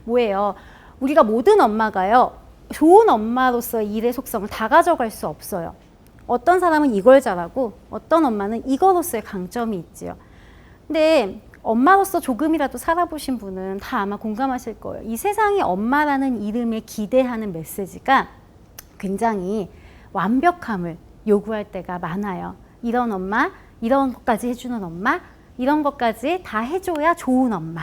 뭐예요? 우리가 모든 엄마가요, 좋은 엄마로서 일의 속성을 다 가져갈 수 없어요. 어떤 사람은 이걸 잘하고 어떤 엄마는 이거로서의 강점이 있지요. 근데 엄마로서 조금이라도 살아보신 분은 다 아마 공감하실 거예요. 이 세상에 엄마라는 이름에 기대하는 메시지가 굉장히 완벽함을 요구할 때가 많아요. 이런 엄마, 이런 것까지 해주는 엄마, 이런 것까지 다 해줘야 좋은 엄마.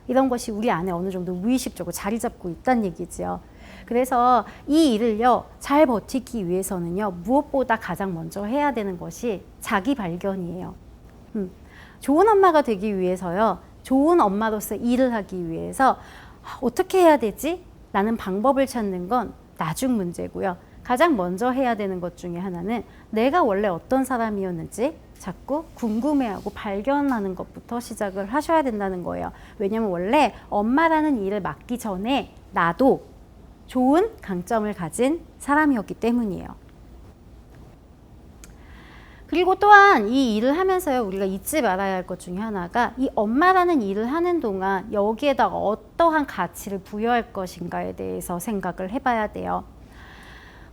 이런 것이 우리 안에 어느 정도 무의식적으로 자리 잡고 있다는 얘기죠. 그래서 이 일을요, 잘 버티기 위해서는요, 무엇보다 가장 먼저 해야 되는 것이 자기 발견이에요. 좋은 엄마가 되기 위해서요, 좋은 엄마로서 일을 하기 위해서 어떻게 해야 되지? 라는 방법을 찾는 건 나중 문제고요. 가장 먼저 해야 되는 것 중에 하나는 내가 원래 어떤 사람이었는지 자꾸 궁금해하고 발견하는 것부터 시작을 하셔야 된다는 거예요. 왜냐면 원래 엄마라는 일을 맡기 전에 나도 좋은 강점을 가진 사람이었기 때문이에요. 그리고 또한 이 일을 하면서요, 우리가 잊지 말아야 할 것 중에 하나가 이 엄마라는 일을 하는 동안 여기에다가 어떠한 가치를 부여할 것인가에 대해서 생각을 해봐야 돼요.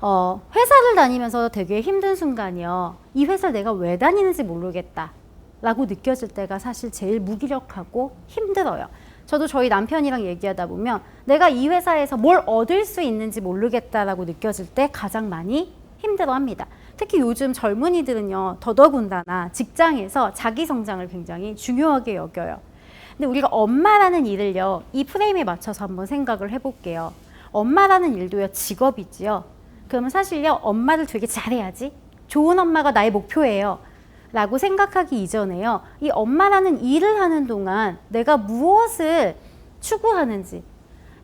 회사를 다니면서 되게 힘든 순간이요. 이 회사를 내가 왜 다니는지 모르겠다 라고 느껴질 때가 사실 제일 무기력하고 힘들어요. 저도 저희 남편이랑 얘기하다 보면 내가 이 회사에서 뭘 얻을 수 있는지 모르겠다라고 느껴질 때 가장 많이 힘들어합니다. 특히 요즘 젊은이들은요, 더더군다나 직장에서 자기 성장을 굉장히 중요하게 여겨요. 근데 우리가 엄마라는 일을요, 이 프레임에 맞춰서 한번 생각을 해볼게요. 엄마라는 일도요, 직업이지요. 그러면 사실요, 엄마를 되게 잘해야지. 좋은 엄마가 나의 목표예요. 라고 생각하기 이전에요, 이 엄마라는 일을 하는 동안 내가 무엇을 추구하는지,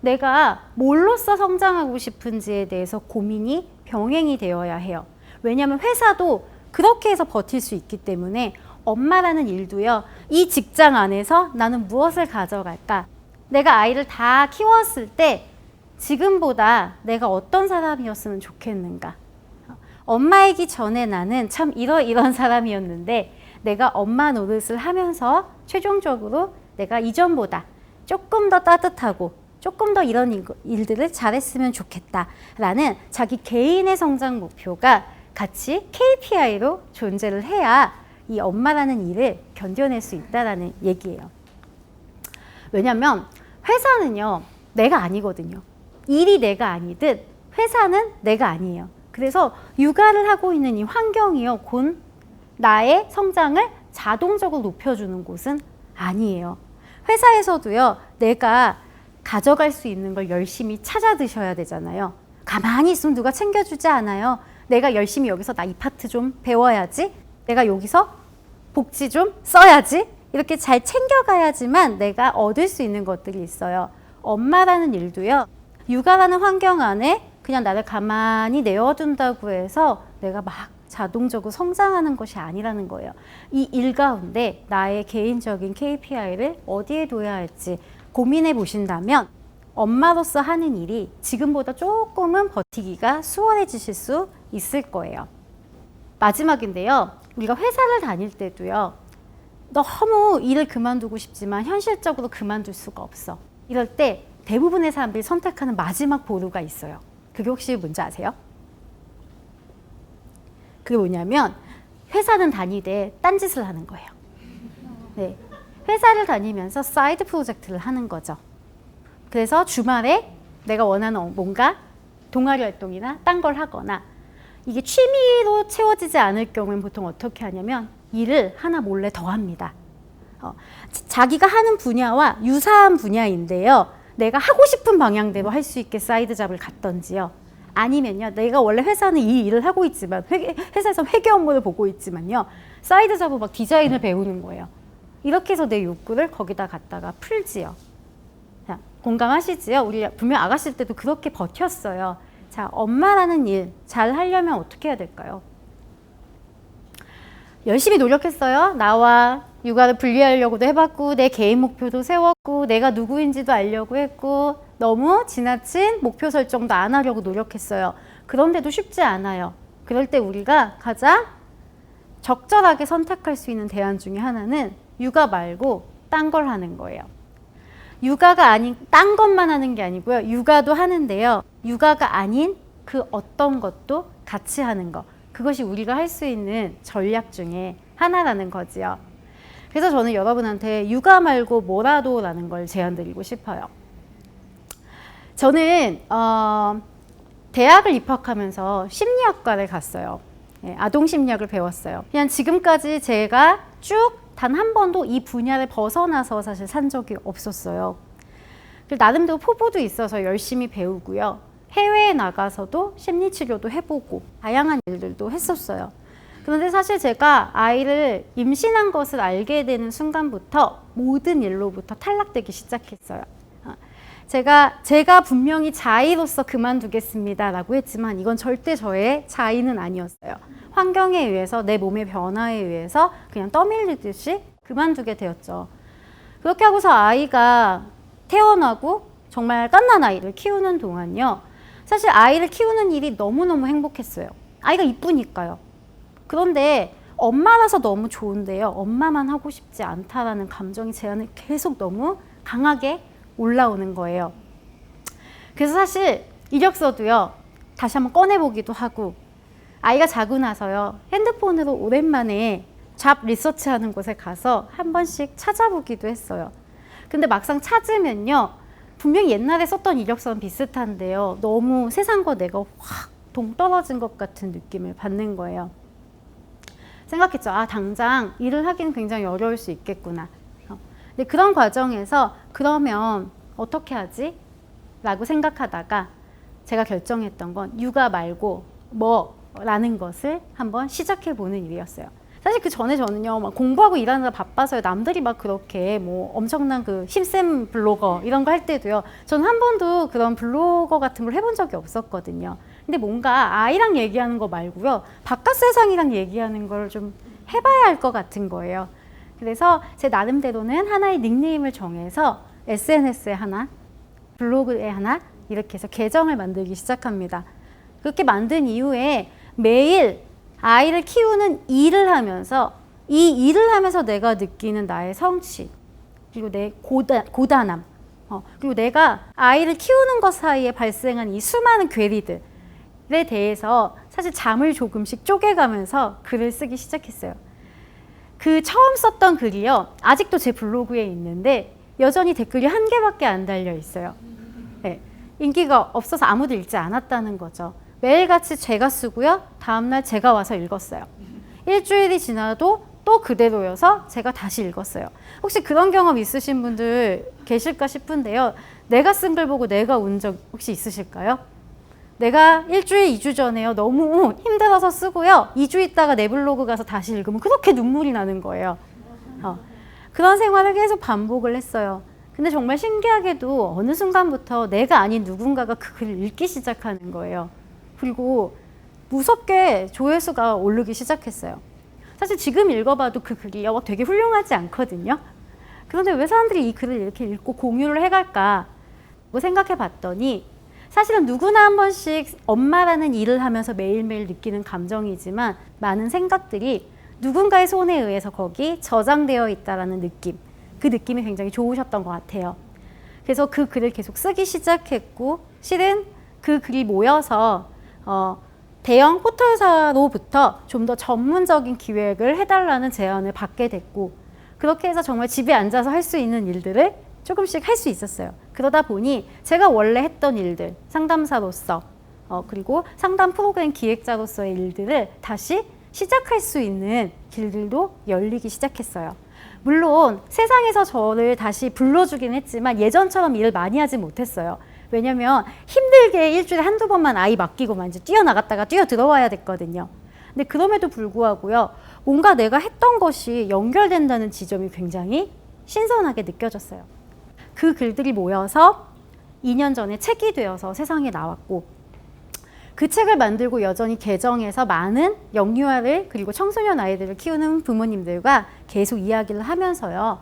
내가 뭘로써 성장하고 싶은지에 대해서 고민이 병행이 되어야 해요. 왜냐하면 회사도 그렇게 해서 버틸 수 있기 때문에 엄마라는 일도요, 이 직장 안에서 나는 무엇을 가져갈까? 내가 아이를 다 키웠을 때 지금보다 내가 어떤 사람이었으면 좋겠는가? 엄마이기 전에 나는 참 이런 사람이었는데 내가 엄마 노릇을 하면서 최종적으로 내가 이전보다 조금 더 따뜻하고 조금 더 이런 일들을 잘했으면 좋겠다라는 자기 개인의 성장 목표가 같이 KPI로 존재를 해야 이 엄마라는 일을 견뎌낼 수 있다는 얘기예요. 왜냐하면 회사는요, 내가 아니거든요. 일이 내가 아니듯 회사는 내가 아니에요. 그래서 육아를 하고 있는 이 환경이요, 곧 나의 성장을 자동적으로 높여주는 곳은 아니에요. 회사에서도요, 내가 가져갈 수 있는 걸 열심히 찾아 드셔야 되잖아요. 가만히 있으면 누가 챙겨주지 않아요. 내가 열심히 여기서 나 이 파트 좀 배워야지. 내가 여기서 복지 좀 써야지. 이렇게 잘 챙겨가야지만 내가 얻을 수 있는 것들이 있어요. 엄마라는 일도요, 육아라는 환경 안에 그냥 나를 가만히 내어둔다고 해서 내가 막 자동적으로 성장하는 것이 아니라는 거예요. 이 일 가운데 나의 개인적인 KPI를 어디에 둬야 할지 고민해 보신다면 엄마로서 하는 일이 지금보다 조금은 버티기가 수월해지실 수 있을 거예요. 마지막인데요, 우리가 회사를 다닐 때도요, 너무 일을 그만두고 싶지만 현실적으로 그만둘 수가 없어. 이럴 때 대부분의 사람들이 선택하는 마지막 보루가 있어요. 그게 혹시 뭔지 아세요? 그게 뭐냐면 회사는 다니되 딴짓을 하는 거예요. 네, 회사를 다니면서 사이드 프로젝트를 하는 거죠. 그래서 주말에 내가 원하는 뭔가 동아리 활동이나 딴 걸 하거나, 이게 취미로 채워지지 않을 경우엔 보통 어떻게 하냐면 일을 하나 몰래 더 합니다. 자기가 하는 분야와 유사한 분야인데요, 내가 하고 싶은 방향대로 할 수 있게 사이드 잡을 갖던지요. 아니면요, 내가 원래 회사는 이 일을 하고 있지만 회사에서 회계 업무를 보고 있지만요, 사이드 잡으로 막 디자인을 배우는 거예요. 이렇게 해서 내 욕구를 거기다 갖다가 풀지요. 자, 공감하시지요? 우리 분명 아가씨 때도 그렇게 버텼어요. 자, 엄마라는 일 잘 하려면 어떻게 해야 될까요? 열심히 노력했어요. 나와 육아를 분리하려고도 해봤고, 내 개인 목표도 세웠고, 내가 누구인지도 알려고 했고, 너무 지나친 목표 설정도 안 하려고 노력했어요. 그런데도 쉽지 않아요. 그럴 때 우리가 가장 적절하게 선택할 수 있는 대안 중에 하나는 육아 말고 딴 걸 하는 거예요. 육아가 아닌 딴 것만 하는 게 아니고요, 육아도 하는데요, 육아가 아닌 그 어떤 것도 같이 하는 거, 그것이 우리가 할 수 있는 전략 중에 하나라는 거지요. 그래서 저는 여러분한테 육아 말고 뭐라도라는 걸 제안드리고 싶어요. 저는 대학을 입학하면서 심리학과를 갔어요. 아동심리학을 배웠어요. 그냥 지금까지 제가 쭉 단 한 번도 이 분야를 벗어나서 사실 산 적이 없었어요. 나름대로 포부도 있어서 열심히 배우고요. 해외에 나가서도 심리치료도 해보고 다양한 일들도 했었어요. 그런데 사실 제가 아이를 임신한 것을 알게 되는 순간부터 모든 일로부터 탈락되기 시작했어요. 제가 분명히 자의로서 그만두겠습니다 라고 했지만 이건 절대 저의 자의는 아니었어요. 환경에 의해서, 내 몸의 변화에 의해서 그냥 떠밀리듯이 그만두게 되었죠. 그렇게 하고서 아이가 태어나고 정말 갓난 아이를 키우는 동안요, 사실 아이를 키우는 일이 너무너무 행복했어요. 아이가 이쁘니까요. 그런데 엄마라서 너무 좋은데요, 엄마만 하고 싶지 않다라는 감정이 제 안에 계속 너무 강하게 올라오는 거예요. 그래서 사실 이력서도요, 다시 한번 꺼내보기도 하고, 아이가 자고 나서요, 핸드폰으로 오랜만에 잡 리서치하는 곳에 가서 한 번씩 찾아보기도 했어요. 근데 막상 찾으면요, 분명히 옛날에 썼던 이력서는 비슷한데요, 너무 세상과 내가 확 동떨어진 것 같은 느낌을 받는 거예요. 생각했죠. 아, 당장 일을 하기는 굉장히 어려울 수 있겠구나. 근데 그런 과정에서 그러면 어떻게 하지? 라고 생각하다가 제가 결정했던 건 육아 말고 뭐라는 것을 한번 시작해 보는 일이었어요. 사실 그 전에 저는요, 막 공부하고 일하느라 바빠서요, 남들이 막 그렇게 뭐 엄청난 그 힘센 블로거 이런 거 할 때도요, 저는 한 번도 그런 블로거 같은 걸 해본 적이 없었거든요. 근데 뭔가 아이랑 얘기하는 거 말고요, 바깥 세상이랑 얘기하는 걸 좀 해봐야 할 것 같은 거예요. 그래서 제 나름대로는 하나의 닉네임을 정해서 SNS에 하나, 블로그에 하나 이렇게 해서 계정을 만들기 시작합니다. 그렇게 만든 이후에 매일 아이를 키우는 일을 하면서, 이 일을 하면서 내가 느끼는 나의 성취, 그리고 내 고단함, 그리고 내가 아이를 키우는 것 사이에 발생한 이 수많은 괴리들에 대해서 사실 잠을 조금씩 쪼개가면서 글을 쓰기 시작했어요. 그 처음 썼던 글이요, 아직도 제 블로그에 있는데 여전히 댓글이 1개밖에 안 달려 있어요. 네, 인기가 없어서 아무도 읽지 않았다는 거죠. 매일같이 제가 쓰고요, 다음날 제가 와서 읽었어요. 일주일이 지나도 또 그대로여서 제가 다시 읽었어요. 혹시 그런 경험 있으신 분들 계실까 싶은데요, 내가 쓴 글 보고 내가 운 적 혹시 있으실까요? 내가 일주일, 2주 전에요, 너무 힘들어서 쓰고요, 2주 있다가 내 블로그 가서 다시 읽으면 그렇게 눈물이 나는 거예요. 그런 생활을 계속 반복을 했어요. 근데 정말 신기하게도 어느 순간부터 내가 아닌 누군가가 그 글을 읽기 시작하는 거예요. 그리고 무섭게 조회수가 오르기 시작했어요. 사실 지금 읽어봐도 그 글이요, 되게 훌륭하지 않거든요. 그런데 왜 사람들이 이 글을 이렇게 읽고 공유를 해갈까 생각해 봤더니, 사실은 누구나 한 번씩 엄마라는 일을 하면서 매일매일 느끼는 감정이지만, 많은 생각들이 누군가의 손에 의해서 거기 저장되어 있다라는 느낌, 그 느낌이 굉장히 좋으셨던 것 같아요. 그래서 그 글을 계속 쓰기 시작했고, 실은 그 글이 모여서 대형 포털사로부터 좀 더 전문적인 기획을 해달라는 제안을 받게 됐고, 그렇게 해서 정말 집에 앉아서 할 수 있는 일들을 조금씩 할 수 있었어요. 그러다 보니 제가 원래 했던 일들, 상담사로서 그리고 상담 프로그램 기획자로서의 일들을 다시 시작할 수 있는 길들도 열리기 시작했어요. 물론 세상에서 저를 다시 불러주긴 했지만 예전처럼 일을 많이 하지 못했어요. 왜냐면 힘들게 일주일에 한두 번만 아이 맡기고만 이제 뛰어나갔다가 뛰어 들어와야 됐거든요. 근데 그럼에도 불구하고요, 뭔가 내가 했던 것이 연결된다는 지점이 굉장히 신선하게 느껴졌어요. 그 글들이 모여서 2년 전에 책이 되어서 세상에 나왔고, 그 책을 만들고 여전히 계정에서 많은 영유아를 그리고 청소년 아이들을 키우는 부모님들과 계속 이야기를 하면서요,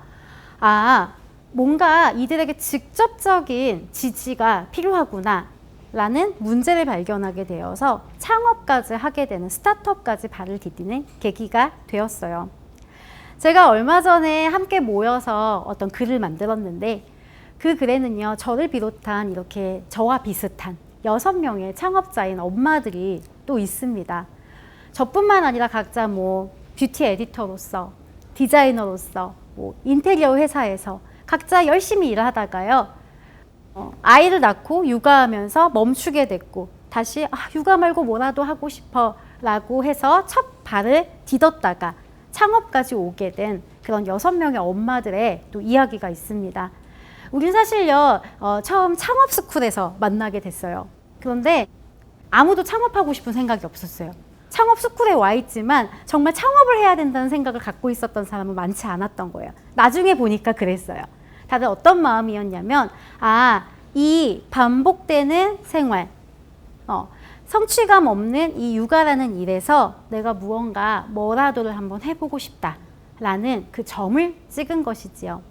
뭔가 이들에게 직접적인 지지가 필요하구나 라는 문제를 발견하게 되어서 창업까지 하게 되는, 스타트업까지 발을 디디는 계기가 되었어요. 제가 얼마 전에 함께 모여서 어떤 글을 만들었는데, 그 글에는요, 저를 비롯한 이렇게 저와 비슷한 6명의 창업자인 엄마들이 또 있습니다. 저뿐만 아니라 각자 뷰티 에디터로서, 디자이너로서 뭐 인테리어 회사에서 각자 열심히 일을 하다가요. 아이를 낳고 육아하면서 멈추게 됐고 다시 육아 말고 뭐라도 하고 싶어 라고 해서 첫 발을 디뎠다가 창업까지 오게 된 그런 6명의 엄마들의 또 이야기가 있습니다. 우린 사실요 처음 창업 스쿨에서 만나게 됐어요. 그런데 아무도 창업하고 싶은 생각이 없었어요. 창업 스쿨에 와 있지만 정말 창업을 해야 된다는 생각을 갖고 있었던 사람은 많지 않았던 거예요. 나중에 보니까 그랬어요. 다들 어떤 마음이었냐면 이 반복되는 생활, 성취감 없는 이 육아라는 일에서 내가 뭐라도를 한번 해보고 싶다라는 그 점을 찍은 것이지요.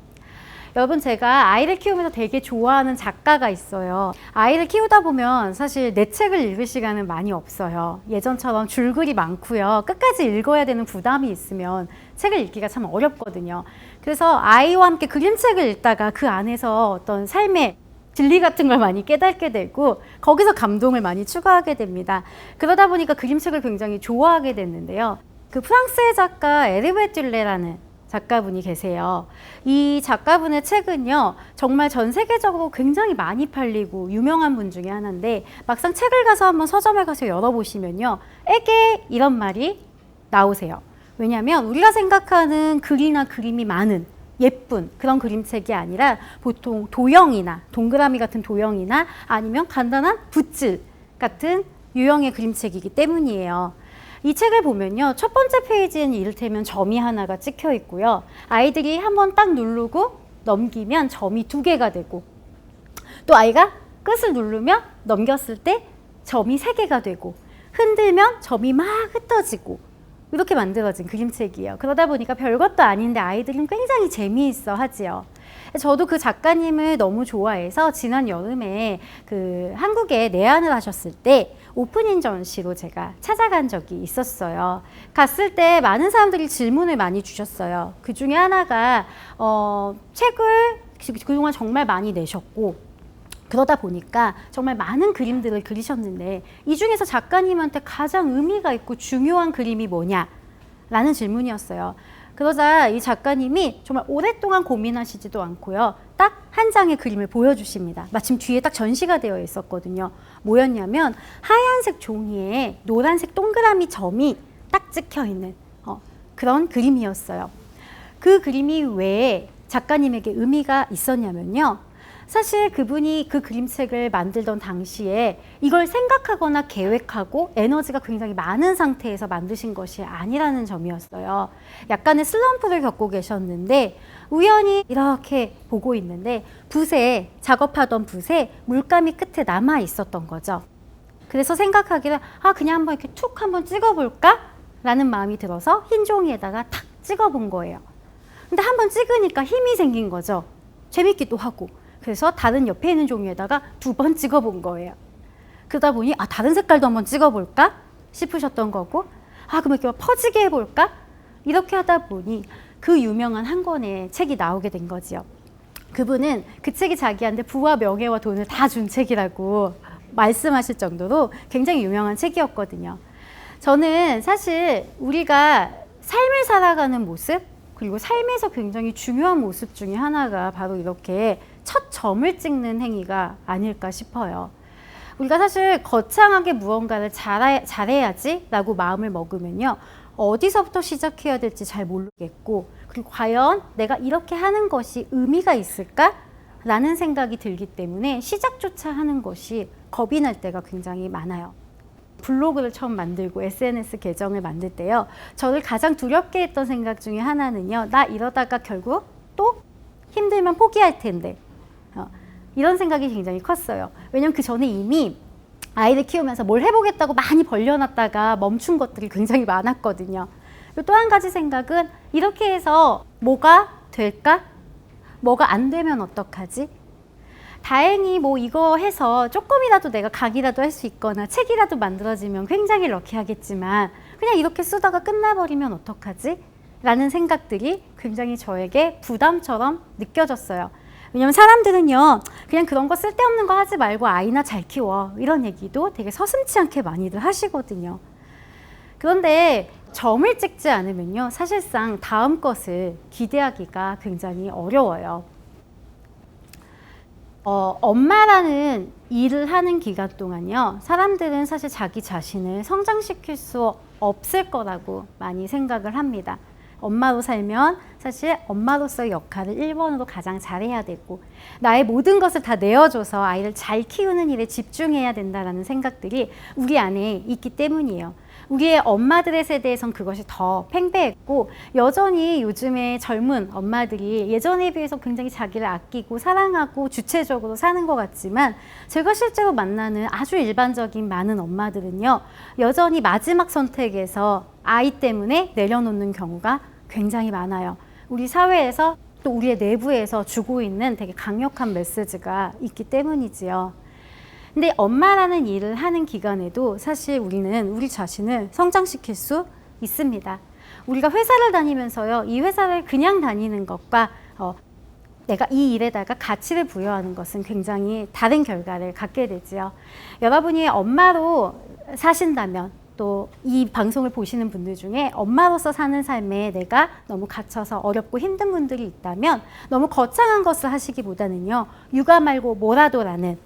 여러분, 제가 아이를 키우면서 되게 좋아하는 작가가 있어요. 아이를 키우다 보면 사실 내 책을 읽을 시간은 많이 없어요. 예전처럼 줄글이 많고요. 끝까지 읽어야 되는 부담이 있으면 책을 읽기가 참 어렵거든요. 그래서 아이와 함께 그림책을 읽다가 그 안에서 어떤 삶의 진리 같은 걸 많이 깨닫게 되고 거기서 감동을 많이 추가하게 됩니다. 그러다 보니까 그림책을 굉장히 좋아하게 됐는데요. 그 프랑스의 작가 에르베 듈레라는 작가분이 계세요. 이 작가분의 책은요, 정말 전 세계적으로 굉장히 많이 팔리고 유명한 분 중에 하나인데 막상 책을 가서 한번 서점에 가서 열어보시면요, 에게 이런 말이 나오세요. 왜냐하면 우리가 생각하는 글이나 그림이 많은 예쁜 그런 그림책이 아니라 보통 도형이나 동그라미 같은 도형이나 아니면 간단한 붓질 같은 유형의 그림책이기 때문이에요. 이 책을 보면요, 첫 번째 페이지에는 이를테면 점이 하나가 찍혀 있고요. 아이들이 한번 딱 누르고 넘기면 점이 2개가 되고, 또 아이가 끝을 누르면 넘겼을 때 점이 3개가 되고, 흔들면 점이 막 흩어지고, 이렇게 만들어진 그림책이에요. 그러다 보니까 별것도 아닌데 아이들은 굉장히 재미있어 하지요. 저도 그 작가님을 너무 좋아해서 지난 여름에 그 한국에 내한을 하셨을 때 오프닝 전시로 제가 찾아간 적이 있었어요. 갔을 때 많은 사람들이 질문을 많이 주셨어요. 그 중에 하나가 책을 그동안 정말 많이 내셨고 그러다 보니까 정말 많은 그림들을 그리셨는데 이 중에서 작가님한테 가장 의미가 있고 중요한 그림이 뭐냐? 라는 질문이었어요. 그러자 이 작가님이 정말 오랫동안 고민하시지도 않고요. 딱 한 장의 그림을 보여주십니다. 마침 뒤에 딱 전시가 되어 있었거든요. 뭐였냐면 하얀색 종이에 노란색 동그라미 점이 딱 찍혀 있는 그런 그림이었어요. 그 그림이 왜 작가님에게 의미가 있었냐면요. 사실 그분이 그 그림책을 만들던 당시에 이걸 생각하거나 계획하고 에너지가 굉장히 많은 상태에서 만드신 것이 아니라는 점이었어요. 약간의 슬럼프를 겪고 계셨는데 우연히 이렇게 보고 있는데 작업하던 붓에 물감이 끝에 남아 있었던 거죠. 그래서 생각하기를 그냥 한번 이렇게 툭 한번 찍어볼까? 라는 마음이 들어서 흰 종이에다가 탁 찍어본 거예요. 근데 한번 찍으니까 힘이 생긴 거죠. 재밌기도 하고. 그래서 다른 옆에 있는 종이에다가 2번 찍어본 거예요. 그러다 보니 다른 색깔도 한번 찍어볼까 싶으셨던 거고 그럼 이렇게 퍼지게 해볼까? 이렇게 하다 보니 그 유명한 한 권의 책이 나오게 된 거지요. 그분은 그 책이 자기한테 부와 명예와 돈을 다 준 책이라고 말씀하실 정도로 굉장히 유명한 책이었거든요. 저는 사실 우리가 삶을 살아가는 모습 그리고 삶에서 굉장히 중요한 모습 중에 하나가 바로 이렇게 첫 점을 찍는 행위가 아닐까 싶어요. 우리가 사실 거창하게 무언가를 잘해야지 라고 마음을 먹으면요. 어디서부터 시작해야 될지 잘 모르겠고 그리고 과연 내가 이렇게 하는 것이 의미가 있을까? 라는 생각이 들기 때문에 시작조차 하는 것이 겁이 날 때가 굉장히 많아요. 블로그를 처음 만들고 SNS 계정을 만들 때요. 저를 가장 두렵게 했던 생각 중에 하나는요. 나 이러다가 결국 또 힘들면 포기할 텐데. 이런 생각이 굉장히 컸어요. 왜냐면 그 전에 이미 아이를 키우면서 뭘 해보겠다고 많이 벌려놨다가 멈춘 것들이 굉장히 많았거든요. 그리고 또 한 가지 생각은 이렇게 해서 뭐가 될까? 뭐가 안 되면 어떡하지? 다행히 이거 해서 조금이라도 내가 강의라도 할 수 있거나 책이라도 만들어지면 굉장히 럭키하겠지만 그냥 이렇게 쓰다가 끝나버리면 어떡하지? 라는 생각들이 굉장히 저에게 부담처럼 느껴졌어요. 왜냐면 사람들은요, 그냥 그런 거 쓸데없는 거 하지 말고 아이나 잘 키워. 이런 얘기도 되게 서슴지 않게 많이들 하시거든요. 그런데 점을 찍지 않으면요, 사실상 다음 것을 기대하기가 굉장히 어려워요. 엄마라는 일을 하는 기간 동안요, 사람들은 사실 자기 자신을 성장시킬 수 없을 거라고 많이 생각을 합니다. 엄마로 살면 사실 엄마로서의 역할을 1번으로 가장 잘해야 되고, 나의 모든 것을 다 내어줘서 아이를 잘 키우는 일에 집중해야 된다는 생각들이 우리 안에 있기 때문이에요. 우리의 엄마들의 세대에선 그것이 더 팽배했고, 여전히 요즘의 젊은 엄마들이 예전에 비해서 굉장히 자기를 아끼고 사랑하고 주체적으로 사는 것 같지만, 제가 실제로 만나는 아주 일반적인 많은 엄마들은요, 여전히 마지막 선택에서 아이 때문에 내려놓는 경우가 굉장히 많아요. 우리 사회에서 또 우리의 내부에서 주고 있는 되게 강력한 메시지가 있기 때문이지요. 근데 엄마라는 일을 하는 기간에도 사실 우리는 우리 자신을 성장시킬 수 있습니다. 우리가 회사를 다니면서요, 이 회사를 그냥 다니는 것과 내가 이 일에다가 가치를 부여하는 것은 굉장히 다른 결과를 갖게 되지요. 여러분이 엄마로 사신다면, 또 이 방송을 보시는 분들 중에 엄마로서 사는 삶에 내가 너무 갇혀서 어렵고 힘든 분들이 있다면, 너무 거창한 것을 하시기보다는요, 육아 말고 뭐라도라는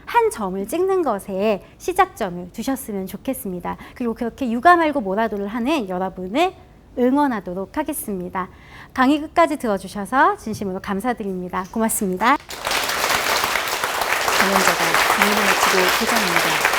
한 점을 찍는 것에 시작점을 두셨으면 좋겠습니다. 그리고 그렇게 육아 말고 뭐라도를 하는 여러분을 응원하도록 하겠습니다. 강의 끝까지 들어주셔서 진심으로 감사드립니다. 고맙습니다. 강연자가 강의를 마치고 퇴장합니다.